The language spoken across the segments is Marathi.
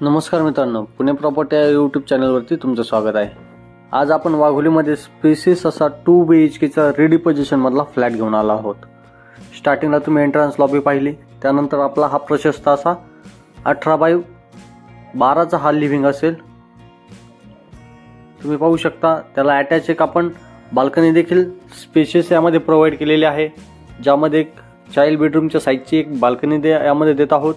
नमस्कार मित्रांनो, पुणे प्रॉपर्टी या यूट्यूब चॅनलवरती तुमचं स्वागत आहे। आज आपण वाघोलीमध्ये स्पेसिस असा 2 BHK चा रेडी पोझिशन मधला फ्लॅट घेऊन आला आहोत। स्टार्टिंगला तुम्ही एंट्रन्स लॉबी पाहिली, त्यानंतर आपला हा प्रशस्त असा 18x12 चा हा लिव्हिंग असेल। तुम्ही पाहू शकता त्याला अटॅच एक आपण बाल्कनी देखील स्पेशियस यामध्ये प्रोव्हाइड केलेली आहे, ज्यामध्ये एक चाइल्ड बेडरूमच्या साइजची एक बाल्कनी यामध्ये देत आहोत।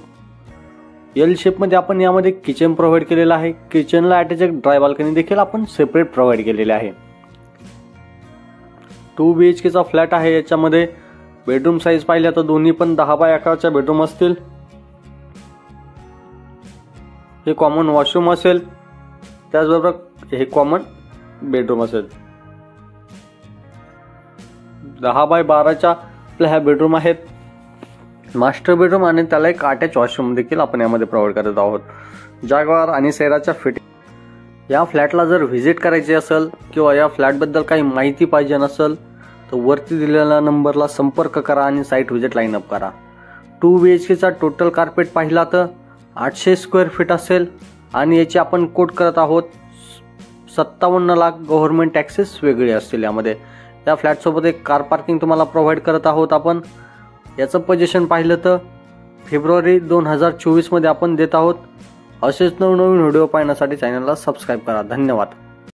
एल शेप मध्ये आपण यामध्ये किचन प्रोव्हाइड केलेला आहे। किचनला अटॅच एक ड्राय बाल्कनी देखील आपण सेपरेट प्रोव्हाइड केलेले आहे। 2 BHK चा फ्लॅट आहे। याच्यामध्ये बेडरूम साइज पाहिल्या तर दोन्ही पण 10x11 च्या बेडरूम असतील। हे कॉमन वॉशरूम असेल, त्याचबरोबर हे कॉमन बेडरूम असेल। 10x12 च्या आपल्या ह्या बेडरूम आहेत। मास्टर बेडरूम आणि त्याला एक अटॅच वॉशरूम देखील आपण यामध्ये प्रोव्हाइड करत आहोत। जागवार आणि सेराच्या फिटिंग या फ्लॅटला जर व्हिजिट करायची असेल किंवा या फ्लॅट बद्दल काही माहिती पाहिजे नसेल तर वरती दिलेल्या नंबरला संपर्क करा आणि साइट व्हिजिट लाइन अप करा। 2 BHK चा टोटल कार्पेट पाहिला तर 800 स्क्वेअर फीट असेल आणि याची आपण कोट करत आहोत 57 लाख गव्हर्नमेंट टॅक्सेस वेगळे असतील यामध्ये। या फ्लॅट सोबत एक कार पार्किंग तुम्हाला प्रोव्हाइड करत आहोत आपण। याचं पोझिशन पाहिलं तर फेब्रुवारी 2024 मध्ये आपण देत आहोत। असेच नवनवीन व्हिडिओ पाहण्यासाठी चॅनलला सबस्क्राइब करा। धन्यवाद।